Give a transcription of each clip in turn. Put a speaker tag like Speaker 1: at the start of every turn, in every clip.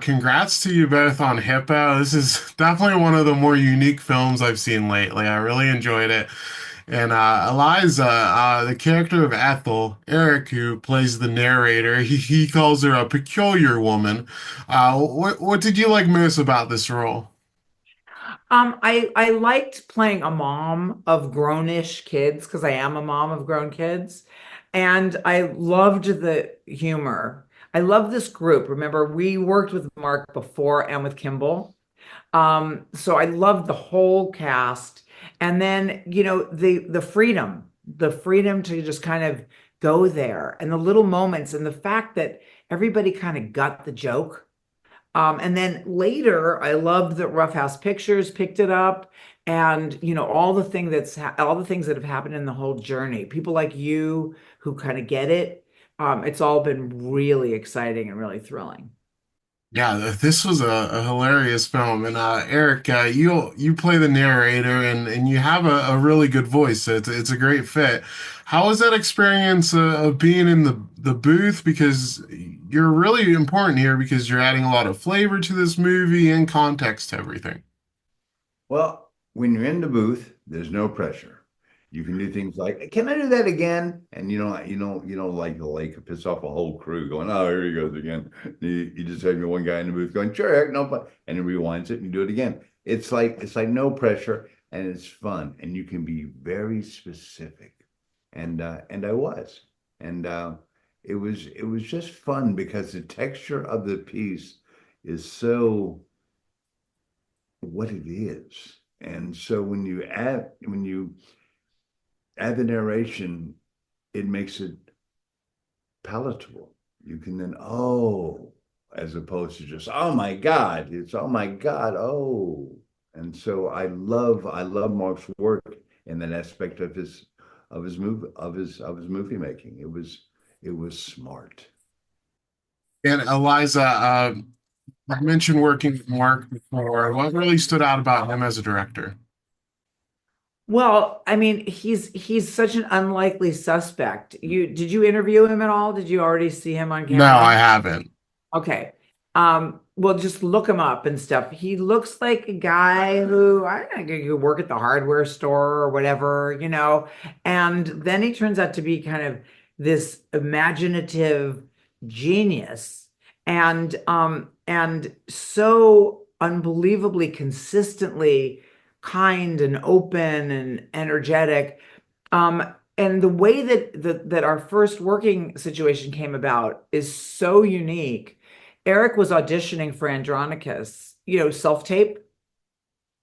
Speaker 1: Congrats to you both on Hippo. This is definitely one of the more unique films I've seen lately. I really enjoyed it. And Eliza, the character of Ethel, Eric, who plays the narrator, he calls her a peculiar woman. What did you like most about this role?
Speaker 2: I liked playing a mom of grownish kids because I am a mom of grown kids, and I loved the humor. I love this group. Remember, we worked with Mark before and with Kimble. So I loved the whole cast. And then, the freedom to just kind of go there and the little moments and the fact that everybody kind of got the joke. And then later, I loved that Rough House Pictures picked it up, and all the things that have happened in the whole journey. People like you who kind of get it. It's all been really exciting and really thrilling.
Speaker 1: Yeah, this was a hilarious film, and Eric, you play the narrator, and you have a really good voice. So it's a great fit. How was that experience of being in the booth? Because you're really important here because you're adding a lot of flavor to this movie and context to everything.
Speaker 3: Well, when you're in the booth, there's no pressure. You can do things like, "Can I do that again?" And you don't like piss off a whole crew going, "Oh, here he goes again." You just have your one guy in the booth going, "Sure, heck, no problem," and he rewinds it and you do it again. It's like no pressure and it's fun and you can be very specific. And I was, and it was just fun because the texture of the piece is so what it is. And so when you add the narration, it makes it palatable. You can then, oh, as opposed to just, oh my God, it's oh my God, oh. And so I love Mark's work in that aspect of his movie making. It was smart.
Speaker 1: And Eliza, I mentioned working with Mark before. What really stood out about him as a director?
Speaker 2: Well, I mean, he's such an unlikely suspect. Did you interview him at all? Did you already see him on
Speaker 1: No, I
Speaker 2: camera?
Speaker 1: haven't.
Speaker 2: Okay. Well, just look him up and stuff. He looks like a guy who I don't know, could work at the hardware store or whatever. And then he turns out to be kind of this imaginative genius and so unbelievably consistently kind and open and energetic. And the way that our first working situation came about is so unique. Eric was auditioning for Andronicus, self-tape,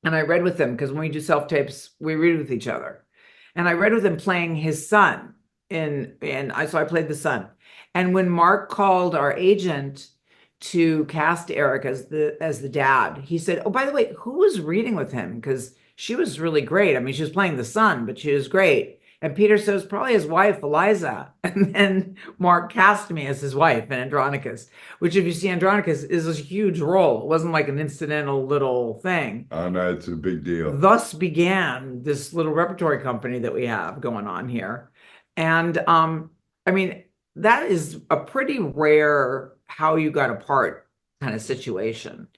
Speaker 2: and I read with him because when we do self-tapes, we read with each other. And I read with him playing his son so I played the son. And when Mark called our agent to cast Eric as the dad, he said, "Oh, by the way, who was reading with him? Because she was really great. I mean, she was playing the son, but she was great." And Peter says, "Probably his wife, Eliza." And then Mark cast me as his wife in Andronicus, which, if you see Andronicus, is a huge role. It wasn't like an incidental little thing.
Speaker 3: Oh no, it's a big deal.
Speaker 2: Thus began this little repertory company that we have going on here. And I mean, that is a pretty rare how you got apart kind of situation.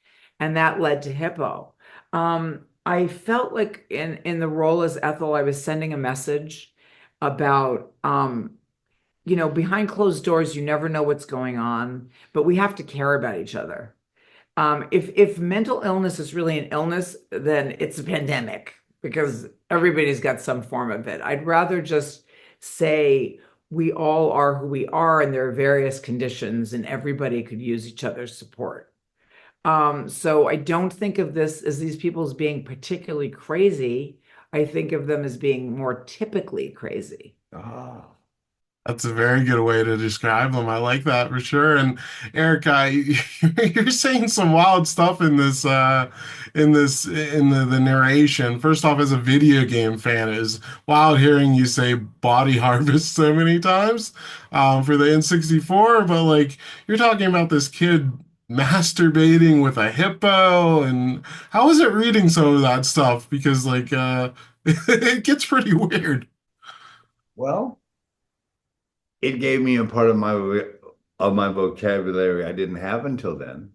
Speaker 2: And that led to Hippo. I felt like in the role as Ethel, I was sending a message about behind closed doors, you never know what's going on, but we have to care about each other. If mental illness is really an illness, then it's a pandemic because everybody's got some form of it. I'd rather just say we all are who we are, and there are various conditions, and everybody could use each other's support. So I don't think of this as these people as being particularly crazy. I think of them as being more typically crazy.
Speaker 3: Ah.
Speaker 1: That's a very good way to describe them. I like that for sure. And Eric, you're saying some wild stuff in the narration. First off, as a video game fan, it is wild hearing you say body harvest so many times for the N64. But like you're talking about this kid masturbating with a hippo, and how is it reading some of that stuff? Because like it gets pretty weird.
Speaker 3: Well, it gave me a part of my of my vocabulary I didn't have until then.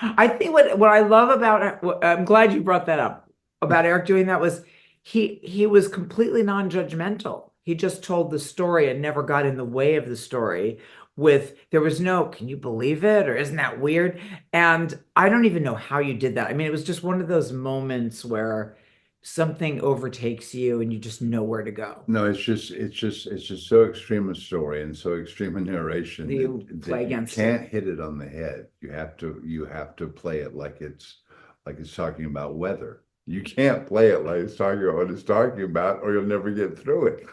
Speaker 2: I think what I love about I'm glad you brought that up about Eric doing that was he was completely non-judgmental. He just told the story and never got in the way of the story with there was no, can you believe it? Or isn't that weird? And I don't even know how you did that. I mean, it was just one of those moments where something overtakes you and you just know where to go.
Speaker 3: No, it's just so extreme a story and so extreme a narration
Speaker 2: You play
Speaker 3: that you
Speaker 2: against it.
Speaker 3: can't hit it on the head. You have to play it like it's talking about weather. You can't play it like it's talking about what it's talking about, or you'll never get through it.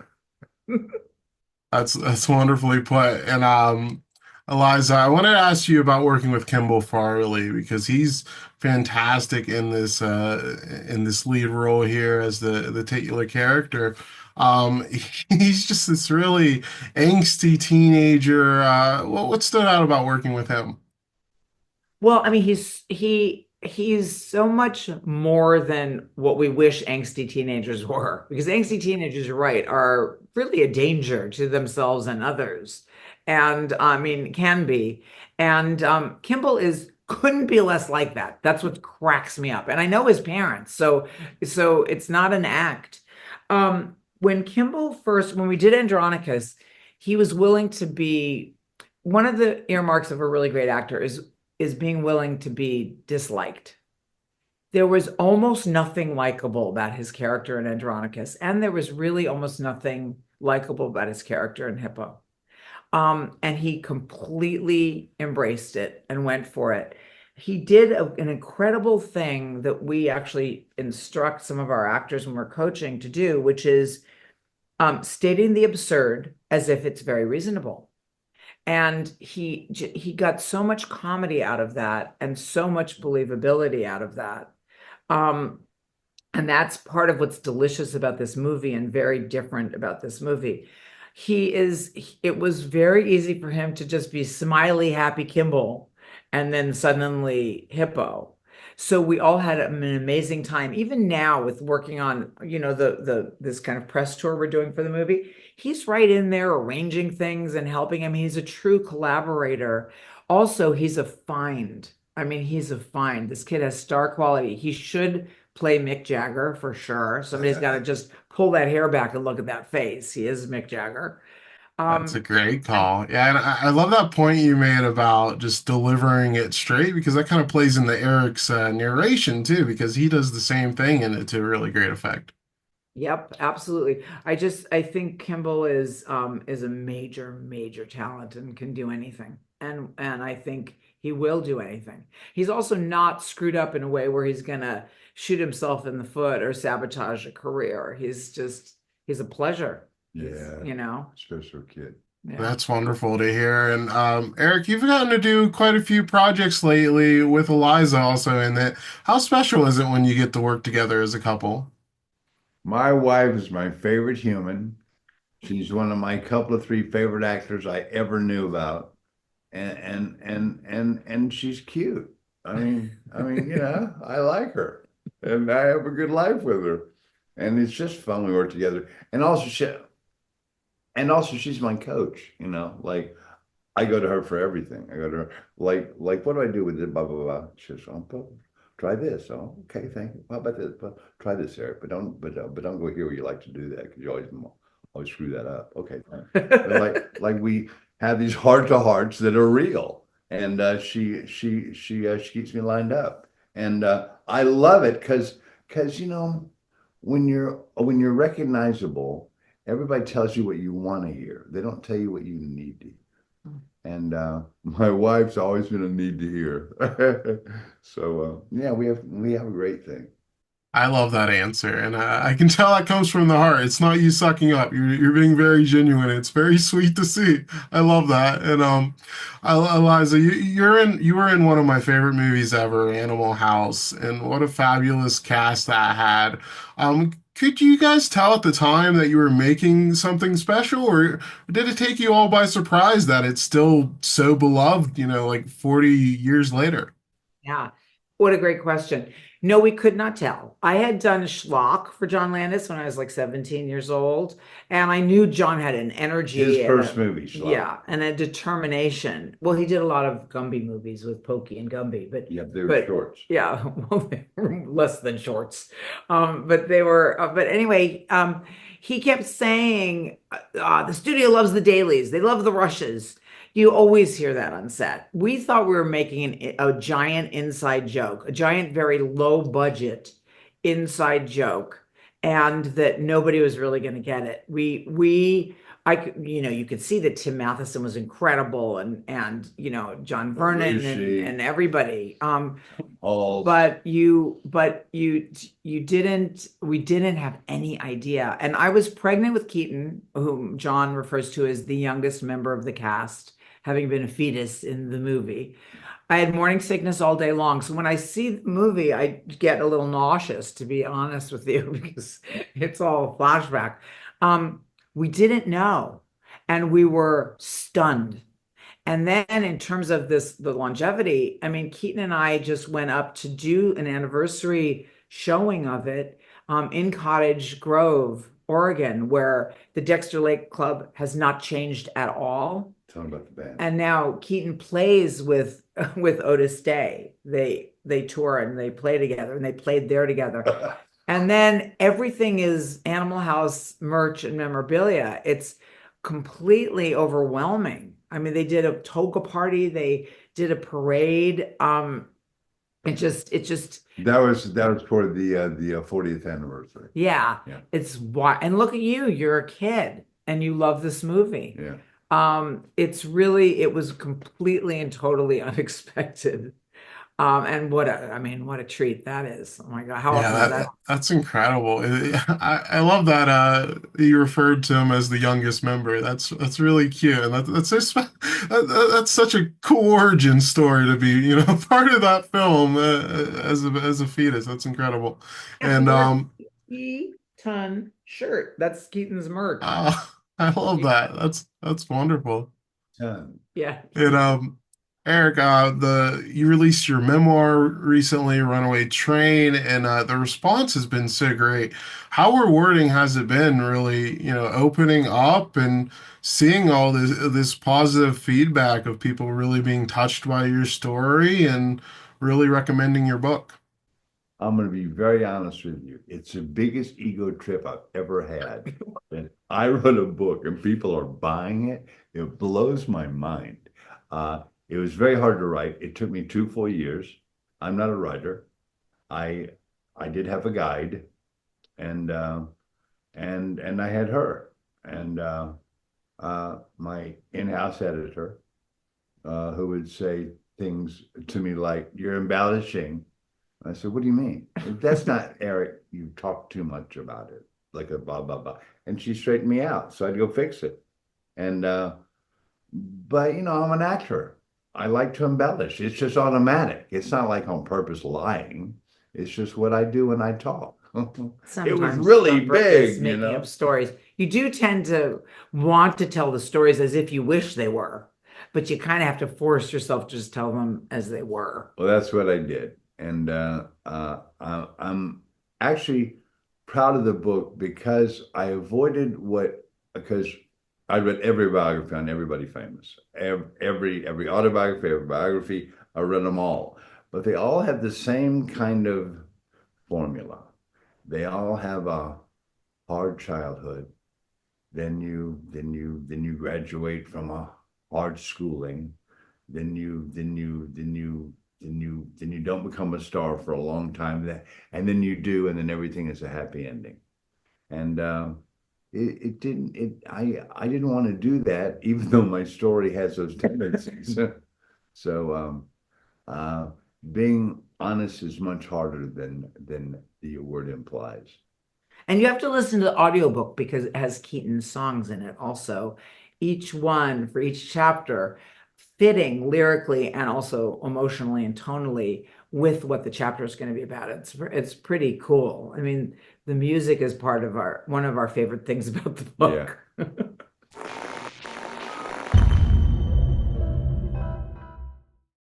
Speaker 1: That's wonderfully put. And Eliza, I wanted to ask you about working with Kimble Farley because he's fantastic in this lead role here as the titular character. Um, he's just this really angsty teenager. What stood out about working with him?
Speaker 2: Well, I mean, he's so much more than what we wish angsty teenagers were, because angsty teenagers, you're right, are really a danger to themselves and others, and I mean, can be. And Kimball is couldn't be less like that. That's what cracks me up. And I know his parents, so it's not an act. When we did Andronicus, he was willing to be one of the earmarks of a really great actor is being willing to be disliked. There was almost nothing likable about his character in Andronicus, and there was really almost nothing likable about his character in Hippo. And he completely embraced it and went for it. He did an incredible thing that we actually instruct some of our actors when we're coaching to do, which is stating the absurd as if it's very reasonable. And he got so much comedy out of that and so much believability out of that. Um, and that's part of what's delicious about this movie and very different about this movie. It was very easy for him to just be smiley, happy Kimball and then suddenly Hippo. So we all had an amazing time. Even now with working on, the this kind of press tour we're doing for the movie, he's right in there arranging things and helping him. He's a true collaborator. Also, he's a find. I mean, he's a find. This kid has star quality. He should play Mick Jagger for sure. Somebody's got to just pull that hair back and look at that face. He is Mick Jagger.
Speaker 1: That's a
Speaker 2: Um,
Speaker 1: great
Speaker 2: and
Speaker 1: call. Yeah, and I love that point you made about just delivering it straight because that kind of plays into Eric's narration too, because he does the same thing and it to really great effect.
Speaker 2: Yep, absolutely. I think Kimball is a major, major talent and can do anything. And I think he will do anything. He's also not screwed up in a way where he's gonna shoot himself in the foot or sabotage a career. He's a pleasure. He's,
Speaker 3: Yeah, special kid.
Speaker 2: yeah.
Speaker 1: That's wonderful to hear. And Eric, you've gotten to do quite a few projects lately with Eliza also in that. How special is it when you get to work together as a couple?
Speaker 3: My wife is my favorite human. She's one of my couple of three favorite actors I ever knew about. And she's cute. I like her. And I have a good life with her. And it's just fun we work together. And also she's my coach, like I go to her for everything. I go to her like what do I do with it? Blah blah blah. She says, try this. Oh, okay, thank you. How about this? But try this, Eric. But don't go here where you like to do that because you always screw that up. Okay, fine. But like we have these heart to hearts that are real, and she keeps me lined up, and I love it because when you're recognizable, everybody tells you what you want to hear. They don't tell you what you need to hear. And my wife's always been a need to hear. So yeah, we have a great thing.
Speaker 1: I love that answer, and I can tell that comes from the heart. It's not you sucking up. You're being very genuine. It's very sweet to see. I love that. And Eliza, you were in one of my favorite movies ever, Animal House, and what a fabulous cast that had. Could you guys tell at the time that you were making something special, or did it take you all by surprise that it's still so beloved, like 40 years later?
Speaker 2: Yeah. What a great question. No, we could not tell. I had done Schlock for John Landis when I was like 17 years old, and I knew John had an
Speaker 3: His
Speaker 2: energy and
Speaker 3: first
Speaker 2: a
Speaker 3: movie, Schlock.
Speaker 2: yeah, and a determination. Well, he did a lot of Gumby movies with Pokey and Gumby,
Speaker 3: Yep, they were
Speaker 2: but
Speaker 3: shorts.
Speaker 2: yeah, well, they were less than shorts. But they were but anyway, he kept saying the studio loves the dailies. They love the rushes. You always hear that on set. We thought we were making a giant inside joke, a giant, very low budget inside joke, and that nobody was really going to get it. You could see that Tim Matheson was incredible, and John Vernon
Speaker 3: Belushi,
Speaker 2: and everybody.
Speaker 3: Halls.
Speaker 2: But you didn't, we didn't have any idea. And I was pregnant with Keaton, whom John refers to as the youngest member of the cast, having been a fetus in the movie. I had morning sickness all day long. So when I see the movie, I get a little nauseous, to be honest with you, because it's all flashback. We didn't know, and we were stunned. And then in terms of the longevity, I mean, Keaton and I just went up to do an anniversary showing of it in Cottage Grove, Oregon, where the Dexter Lake Club has not changed at all.
Speaker 3: Tell me about the band.
Speaker 2: And now Keaton plays with with Otis Day. They tour and they play together, and they played there together. And then everything is Animal House merch and memorabilia. It's completely overwhelming. I mean, they did a toga party, they did a parade. It just
Speaker 3: That was for the 40th anniversary.
Speaker 2: yeah,
Speaker 3: Yeah.
Speaker 2: it's why. And look at you, you're a kid and you love this movie.
Speaker 3: Yeah.
Speaker 2: It was completely and totally unexpected. And what a treat that is. Oh my God, how
Speaker 1: Yeah,
Speaker 2: often is that?
Speaker 1: that's incredible. I love that you referred to him as the youngest member. That's really cute, and that's such a cool origin story to be, part of that film as a fetus. That's incredible.
Speaker 2: Yeah, he
Speaker 1: And
Speaker 2: wears a Keaton shirt. That's Keaton's merch.
Speaker 1: uh, I love that. That's wonderful.
Speaker 3: Ton.
Speaker 2: Yeah.
Speaker 1: And Eric, you released your memoir recently, Runaway Train, and the response has been so great. How rewarding has it been, really, opening up and seeing all this positive feedback of people really being touched by your story and really recommending your book?
Speaker 3: I'm going to be very honest with you. It's the biggest ego trip I've ever had. And I wrote a book and people are buying it. It blows my mind. It was very hard to write. It took me 2 full years. I'm not a writer. I I did have a guide, and I had her and my in-house editor, who would say things to me like, "You're embellishing." I said, "What do you mean?" "That's not Eric. You talk too much about it, like a blah blah blah." And she straightened me out, so I'd go fix it. And but I'm an actor. I like to embellish. It's just automatic. It's not like on purpose lying. It's just what I do when I talk. It was
Speaker 2: Sometimes
Speaker 3: really
Speaker 2: on purpose,
Speaker 3: big,
Speaker 2: making up stories. You do tend to want to tell the stories as if you wish they were, but you kind of have to force yourself to just tell them as they were.
Speaker 3: Well, that's what I did. And I'm actually proud of the book because I avoided because I read every biography on everybody famous, every autobiography, every biography. I read them all, but they all have the same kind of formula. They all have a hard childhood. Then you graduate from a hard schooling. Then you don't become a star for a long time. And then you do, and then everything is a happy ending. And it didn't. I didn't want to do that, even though my story has those tendencies. So being honest is much harder than the word implies.
Speaker 2: And you have to listen to the audiobook because it has Keaton's songs in it also. Each one for each chapter fitting lyrically and also emotionally and tonally with what the chapter is going to be about. It's pretty cool. I mean, the music is part of one of our favorite things about the
Speaker 3: Yeah.
Speaker 2: book.